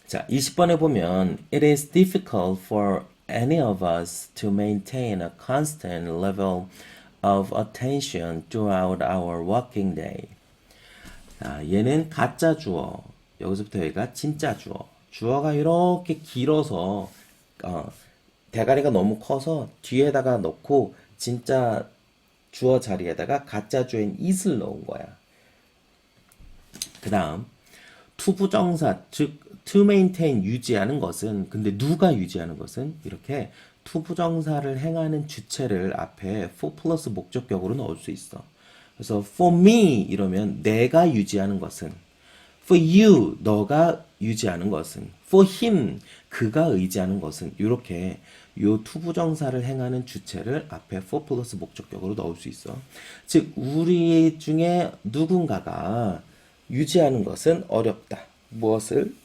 자, 20번에 보면 It is difficult for any of us to maintain a constant level of attention throughout our working day. 자, 얘는 가짜 주어. 여기서부터 여기가 진짜 주어. 주어가 이렇게 길어서 어, 대가리가 너무 커서 뒤에다가 넣고 진짜 주어 자리에다가 가짜 주어인 it을 넣은 거야. 그 다음 투부정사 즉 to maintain 유지하는 것은 근데 누가 유지하는 것은 이렇게 투부정사를 행하는 주체를 앞에 for 플러스 목적격으로 넣을 수 있어. 그래서 for me 이러면 내가 유지하는 것은 for you 너가 유지하는 것은 for him 그가 의지하는 것은 이렇게 요 투부정사를 행하는 주체를 앞에 for 플러스 목적격으로 넣을 수 있어. 즉 우리 중에 누군가가 유지하는 것은 어렵다. 무엇을?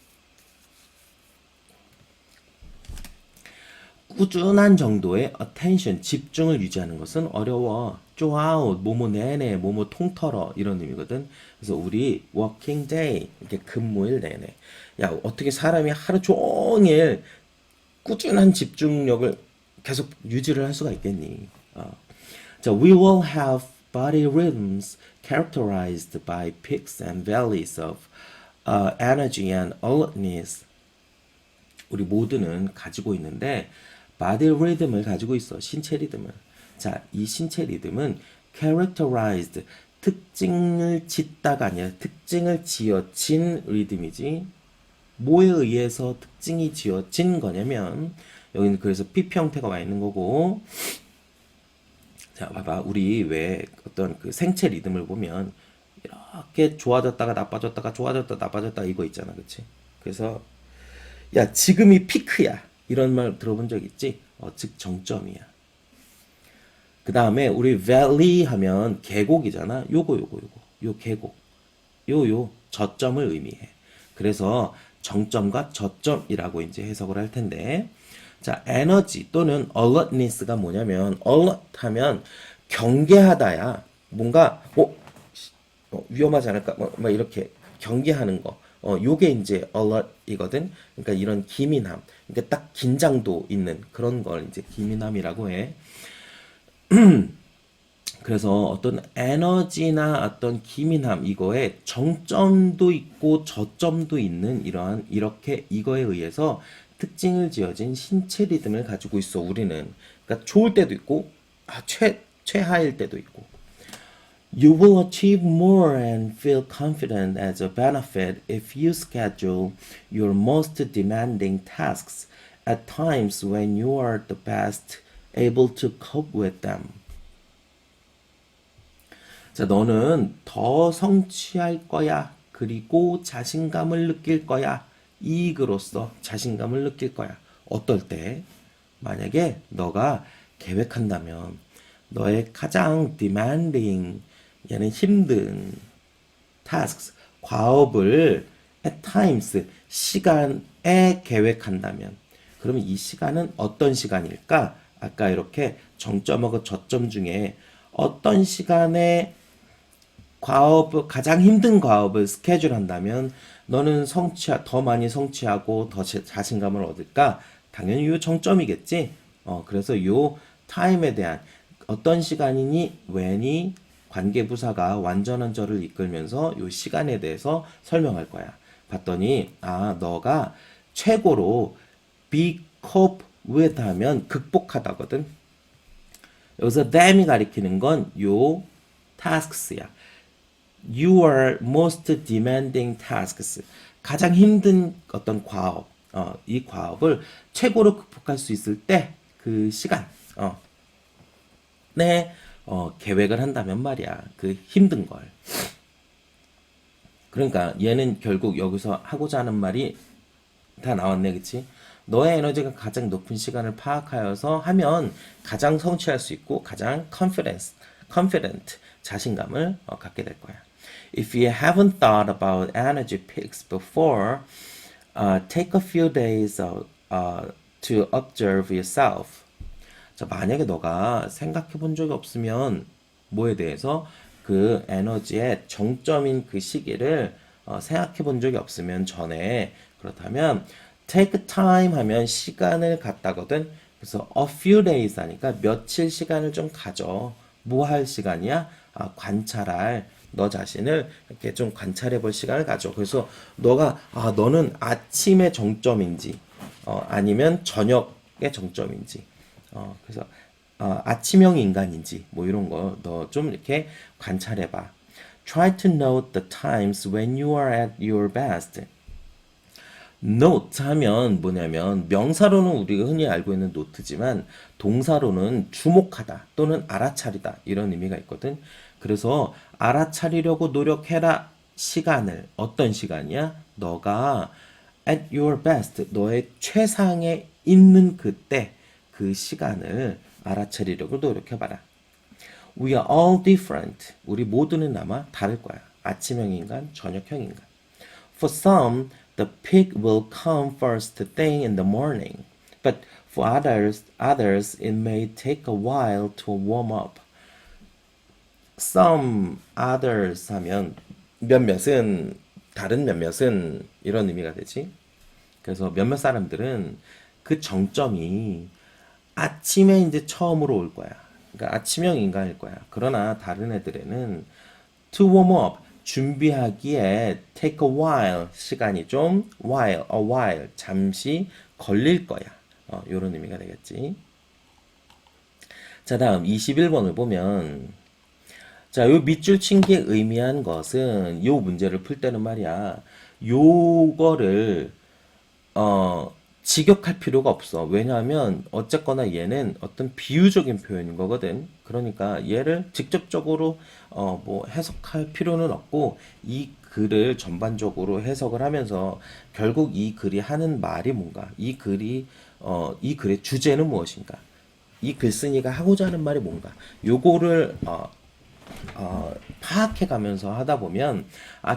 꾸준한 정도의 attention, 집중을 유지하는 것은 어려워. throughout, 뭐뭐 내내, 뭐뭐 통틀어 이런 의미거든. 그래서 우리 working day, 이렇게 근무일 내내. 야, 어떻게 사람이 하루 종일 꾸준한 집중력을 계속 유지를 할 수가 있겠니? 자, we will have body rhythms characterized by peaks and valleys of energy and alertness. 우리 모두는 가지고 있는데 body rhythm을 가지고 있어. 신체 리듬을. 자, 이 신체 리듬은 characterized 특징을 짓다가 아니라 특징을 지어진 리듬이지. 뭐에 의해서 특징이 지어진 거냐면 여기는 그래서 PP 형태가 와 있는 거고 자, 봐봐. 우리 왜 어떤 그 생체 리듬을 보면 이렇게 좋아졌다가 나빠졌다가 좋아졌다가 나빠졌다 이거 있잖아. 그치? 그래서 야, 지금이 피크야. 이런 말 들어본 적 있지? 즉 정점이야. 그 다음에 우리 valley 하면 계곡이잖아. 요거. 요 계곡. 요 저점을 의미해. 그래서 정점과 저점이라고 이제 해석을 할 텐데 자, 에너지 또는 alertness가 뭐냐면 alert 하면 경계하다야. 뭔가 위험하지 않을까? 막 이렇게 경계하는 거. 요게 이제 alert이거든. 그러니까 이런 기민함. 그러니까 딱 긴장도 있는 그런 걸 이제 기민함이라고 해. 그래서 어떤 에너지나 어떤 기민함 이거에 정점도 있고 저점도 있는 이러한 이렇게 이거에 의해서 특징을 지어진 신체 리듬을 가지고 있어 우리는. 그러니까 좋을 때도 있고 최하일 때도 있고. You will achieve more and feel confident as a benefit if you schedule your most demanding tasks at times when you are the best able to cope with them. 자, 너는 더 성취할 거야. 그리고 자신감을 느낄 거야. 이익으로서 자신감을 느낄 거야. 어떨 때? 만약에 너가 계획한다면 너의 가장 demanding 얘는 힘든 tasks 과업을 at times 시간에 계획한다면 그러면 이 시간은 어떤 시간일까? 아까 이렇게 정점하고 저점 중에 어떤 시간에 가장 힘든 과업을 스케줄 한다면 너는 더 많이 성취하고 더 자신감을 얻을까? 당연히 요 정점이겠지. 그래서 요 타임에 대한 어떤 시간이니, when이 관계부사가 완전한 절을 이끌면서 요 시간에 대해서 설명할 거야. 봤더니, 너가 최고로 be cope with 하면 극복하다거든. 여기서 them이 가리키는 건 요 tasks야. Your most demanding tasks. 가장 힘든 어떤 과업. 이 과업을 최고로 극복할 수 있을 때 그 시간. 계획을 한다면 말이야. 그 힘든 걸. 그러니까 얘는 결국 여기서 하고자 하는 말이 다 나왔네, 그치? 너의 에너지가 가장 높은 시간을 파악하여서 하면 가장 성취할 수 있고 가장 confident, 자신감을 갖게 될 거야. If you haven't thought about energy peaks before, take a few days to observe yourself. 자, 만약에 너가 생각해 본 적이 없으면 뭐에 대해서 그 에너지의 정점인 그 시기를 생각해 본 적이 없으면 전에 그렇다면 take time 하면 시간을 갖다거든. 그래서 a few days 하니까 며칠 시간을 좀 가져. 뭐 할 시간이야? 관찰할 너 자신을 이렇게 좀 관찰해 볼 시간을 가져. 그래서 너는 아침의 정점인지 아니면 저녁의 정점인지 그래서 아침형 인간인지 뭐 이런 거 너 좀 이렇게 관찰해 봐. Try to note the times when you are at your best. note 하면 뭐냐면 명사로는 우리가 흔히 알고 있는 노트지만 동사로는 주목하다 또는 알아차리다 이런 의미가 있거든. 그래서 알아차리려고 노력해라 시간을 어떤 시간이야? 너가 at your best 너의 최상에 있는 그때 그 시간을 알아차리려고 노력해봐라. We are all different. 우리 모두는 아마 다를 거야. 아침형 인간, 저녁형 인간. For some, the peak will come first thing in the morning. But for others, it may take a while to warm up. Some, others 하면 몇몇은, 다른 몇몇은 이런 의미가 되지. 그래서 몇몇 사람들은 그 정점이 아침에 이제 처음으로 올 거야. 그러니까 아침형 인간일 거야. 그러나 다른 애들에는 to warm up 준비하기에 take a while 시간이 좀 a while 잠시 걸릴 거야. 요런 의미가 되겠지. 자, 다음 21번을 보면 자, 요 밑줄 친 게 의미한 것은 요 문제를 풀 때는 말이야. 요거를 직역할 필요가 없어. 왜냐하면 어쨌거나 얘는 어떤 비유적인 표현인 거거든. 그러니까 얘를 직접적으로 뭐 해석할 필요는 없고 이 글을 전반적으로 해석을 하면서 결국 이 글이 하는 말이 뭔가, 이 글의 주제는 무엇인가, 이 글쓴이가 하고자 하는 말이 뭔가, 요거를 파악해 가면서 하다 보면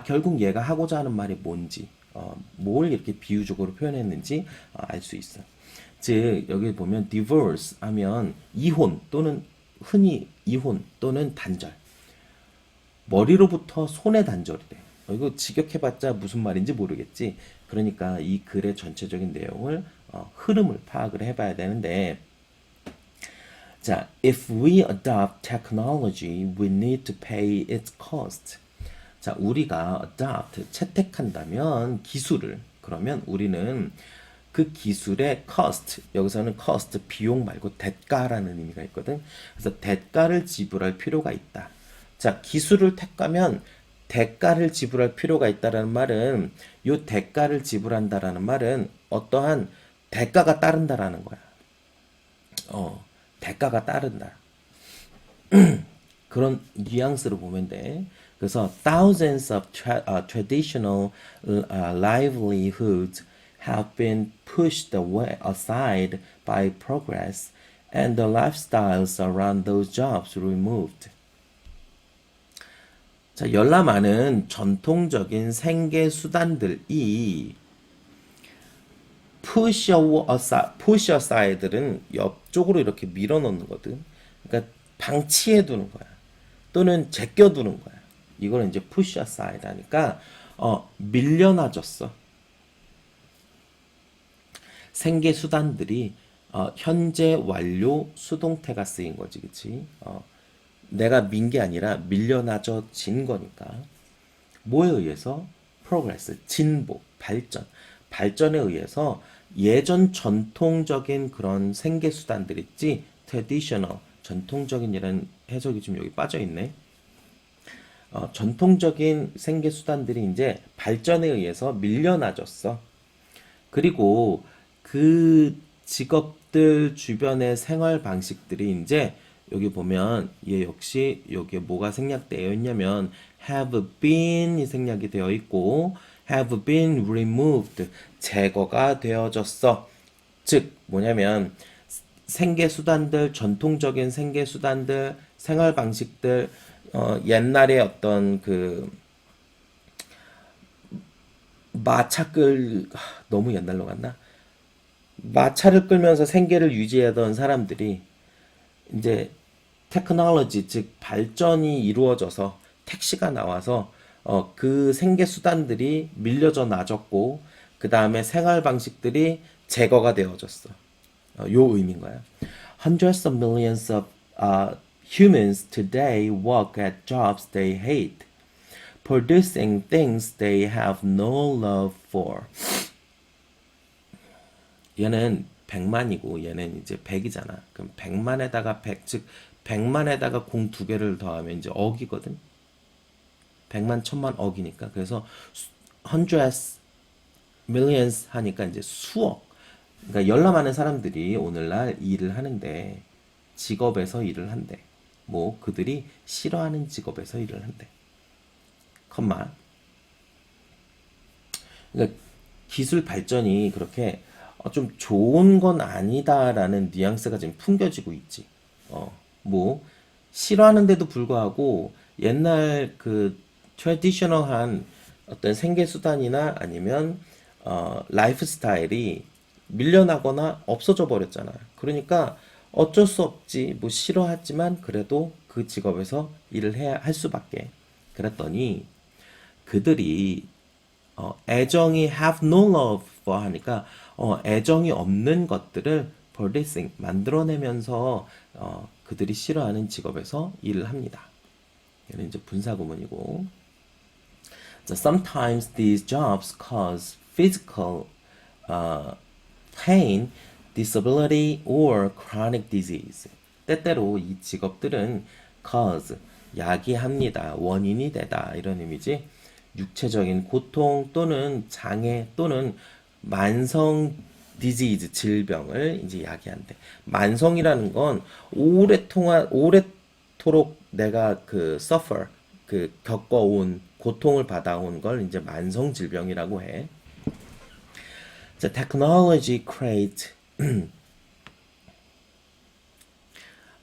결국 얘가 하고자 하는 말이 뭔지 뭘 이렇게 비유적으로 표현했는지 알 수 있어. 즉 여기 보면 divorce 하면 이혼 또는 흔히 이혼 또는 단절. 머리로부터 손의 단절이래. 이거 직역해봤자 무슨 말인지 모르겠지. 그러니까 이 글의 전체적인 내용을 흐름을 파악을 해봐야 되는데 자, if we adopt technology, we need to pay its cost. 자, 우리가 adopt, 채택한다면 기술을, 그러면 우리는 그 기술의 cost, 여기서는 cost, 비용 말고 대가라는 의미가 있거든. 그래서 대가를 지불할 필요가 있다. 자, 기술을 택하면 대가를 지불할 필요가 있다라는 말은 요 대가를 지불한다라는 말은 어떠한 대가가 따른다라는 거야. 대가가 따른다. 그런 뉘앙스로 보면 돼. 그래서 thousands of traditional livelihoods have been pushed away aside by progress and the lifestyles around those jobs removed. 자, 열나 많은 전통적인 생계 수단들이 push aside는 옆쪽으로 이렇게 밀어 넣는 거든. 그러니까 방치해 두는 거야. 또는 제껴 두는 거야. 이거는 이제 push aside 하니까 밀려나졌어. 생계 수단들이 현재 완료 수동태가 쓰인 거지, 그치? 내가 민 게 아니라 밀려나져진 거니까. 뭐에 의해서? progress, 진보, 발전. 발전에 의해서 예전 전통적인 그런 생계 수단들 있지? traditional, 전통적인 이라는 해석이 좀 여기 빠져 있네. 전통적인 생계 수단들이 이제 발전에 의해서 밀려나졌어. 그리고 그 직업들 주변의 생활 방식들이 이제 여기 보면 얘 역시 여기에 뭐가 생략되어 있냐면 have been이 생략이 되어 있고 have been removed 제거가 되어졌어. 즉 뭐냐면 생계 수단들, 전통적인 생계 수단들, 생활 방식들 옛날에 어떤 그 너무 옛날로 갔나? 마차를 끌면서 생계를 유지하던 사람들이 이제 테크놀로지 즉 발전이 이루어져서 택시가 나와서 그 생계 수단들이 밀려져 나졌고 그 다음에 생활 방식들이 제거가 되어졌어. 요 의미인 거야. Hundreds of millions of humans today work at jobs they hate, producing things they have no love for. 얘는 100만이고 얘는 이제 100이잖아. 그럼 100만에다가 100, 즉 100만에다가 공 두 개를 더하면 이제 억이거든. 100만, 1000만, 억이니까. 그래서 hundreds, millions 하니까 이제 수억. 그러니까 열나 많은 사람들이 오늘날 일을 하는데 직업에서 일을 한대. 뭐 그들이 싫어하는 직업에서 일을 한대. 컴마. 그러니까 기술 발전이 그렇게 좀 좋은 건 아니다라는 뉘앙스가 지금 풍겨지고 있지. 뭐 싫어하는데도 불구하고 옛날 그 트래디셔널한 어떤 생계 수단이나 아니면 라이프 스타일이 밀려나거나 없어져 버렸잖아. 그러니까 어쩔 수 없지. 뭐 싫어하지만 그래도 그 직업에서 일을 해야 할 수밖에. 그랬더니 그들이 애정이 have no love for 하니까 애정이 없는 것들을 producing 만들어내면서 그들이 싫어하는 직업에서 일을 합니다. 얘는 이제 분사구문이고. So sometimes these jobs cause physical pain, disability, or chronic disease. 때때로 이 직업들은 cause, 야기합니다. 원인이 되다. 이런 의미지. 육체적인 고통 또는 장애 또는 만성 disease, 질병을 이제 야기한대. 만성이라는 건 오래토록 내가 그 suffer, 그 겪어온 고통을 받아온 걸 이제 만성 질병이라고 해. The technology creates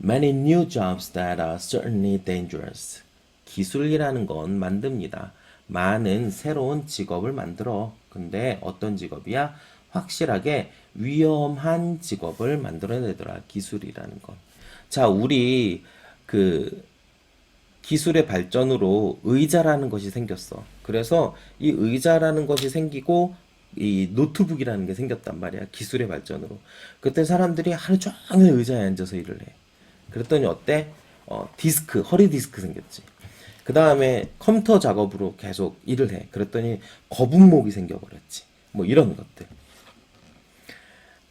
many new jobs that are certainly dangerous. 기술이라는 건 만듭니다. 많은 새로운 직업을 만들어. 근데 어떤 직업이야? 확실하게 위험한 직업을 만들어내더라. 기술이라는 건. 자, 우리 그 기술의 발전으로 의자라는 것이 생겼어. 그래서 이 의자라는 것이 생기고 이 노트북이라는 게 생겼단 말이야. 기술의 발전으로. 그때 사람들이 하루 종일 의자에 앉아서 일을 해. 그랬더니 어때? 디스크, 허리 디스크 생겼지. 그 다음에 컴퓨터 작업으로 계속 일을 해. 그랬더니 거북목이 생겨버렸지. 뭐 이런 것들.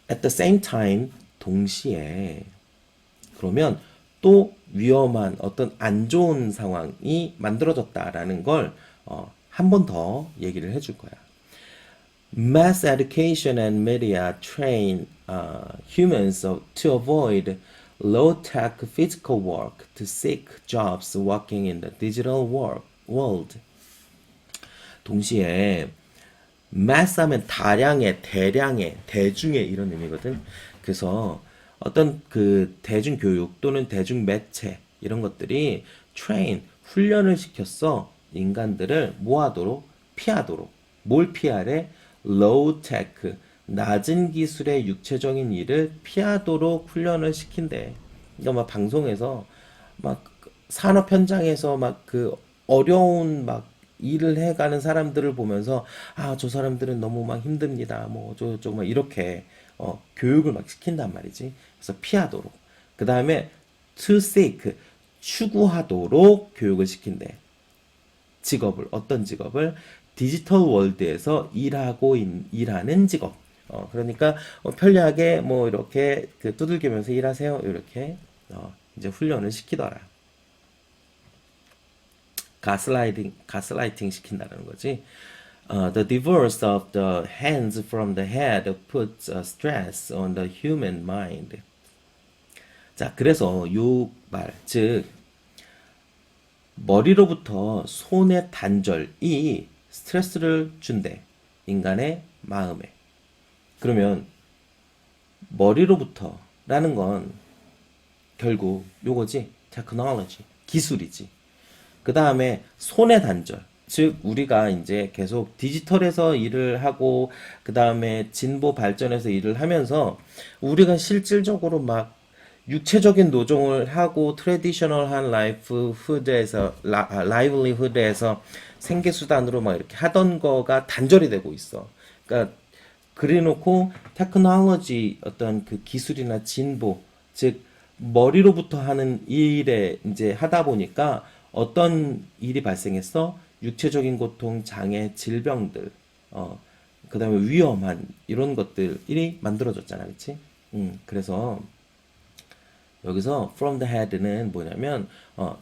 At the same time, 동시에 그러면 또 위험한 어떤 안 좋은 상황이 만들어졌다라는 걸 한 번 더 얘기를 해줄 거야. Mass education and media train humans to avoid low-tech physical work to seek jobs working in the digital world. 동시에 mass 하면 다량의, 대량의, 대중의 이런 의미거든. 그래서 어떤 그 대중교육 또는 대중매체 이런 것들이 train, 훈련을 시켰어. 인간들을 뭐 하도록? 피하도록. 뭘 피하래? low tech, 낮은 기술의 육체적인 일을 피하도록 훈련을 시킨대. 그러니까 막 방송에서 막 산업 현장에서 막 그 어려운 막 일을 해가는 사람들을 보면서 저 사람들은 너무 막 힘듭니다. 뭐 어쩌고저쩌고 막 이렇게 교육을 막 시킨단 말이지. 그래서 피하도록. 그 다음에 to seek, 추구하도록 교육을 시킨대. 직업을, 어떤 직업을? 디지털 월드에서 일하는 직업. 그러니까 편리하게 뭐 이렇게 그 두들기면서 일하세요. 이렇게 이제 훈련을 시키더라. 가스라이팅 시킨다는 거지. The divorce of the hands from the head puts a stress on the human mind. 자, 그래서 요 말, 즉 머리로부터 손의 단절이 스트레스를 준대. 인간의 마음에. 그러면 머리로부터라는 건 결국 요거지. 테크놀로지. 기술이지. 그 다음에 손의 단절. 즉 우리가 이제 계속 디지털에서 일을 하고 그 다음에 진보 발전해서 일을 하면서 우리가 실질적으로 막 육체적인 노동을 하고 트레디셔널한 라이블리후드에서 생계수단으로 막 이렇게 하던 거가 단절이 되고 있어. 그러니까 그래놓고 테크놀로지 어떤 그 기술이나 진보, 즉 머리로부터 하는 일에 이제 하다 보니까 어떤 일이 발생했어? 육체적인 고통, 장애, 질병들, 그다음에 위험한 이런 것들이 만들어졌잖아, 그렇지? 그래서 여기서 from the head는 뭐냐면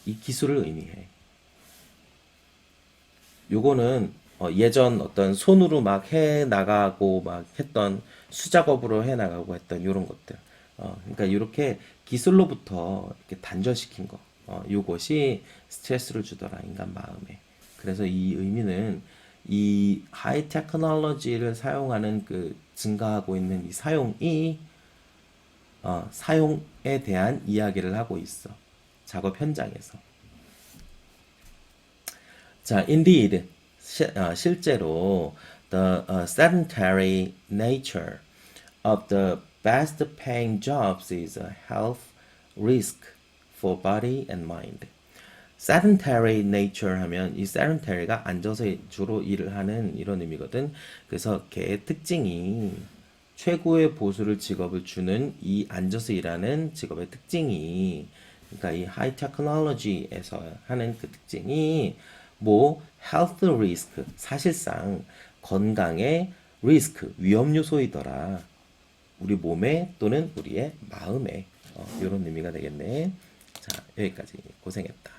이 기술을 의미해. 요거는 예전 어떤 손으로 막 해 나가고 막 했던 수작업으로 해 나가고 했던 요런 것들. 그러니까 이렇게 기술로부터 이렇게 단절시킨 거. 요것이 스트레스를 주더라 인간 마음에. 그래서 이 의미는 이 하이 테크놀로지를 사용하는 그 증가하고 있는 이 사용이 사용에 대한 이야기를 하고 있어. 작업 현장에서. 자, indeed, 실제로 the sedentary nature of the best paying jobs is a health risk for body and mind. sedentary nature 하면 이 sedentary가 앉아서 주로 일을 하는 이런 의미거든. 그래서 걔의 특징이 최고의 보수를 직업을 주는 이 앉아서 일하는 직업의 특징이 그러니까 이 하이 테크놀로지에서 하는 그 특징이 뭐 health risk 사실상 건강의 리스크 위험 요소이더라. 우리 몸에 또는 우리의 마음에 이런 의미가 되겠네. 자, 여기까지 고생했다.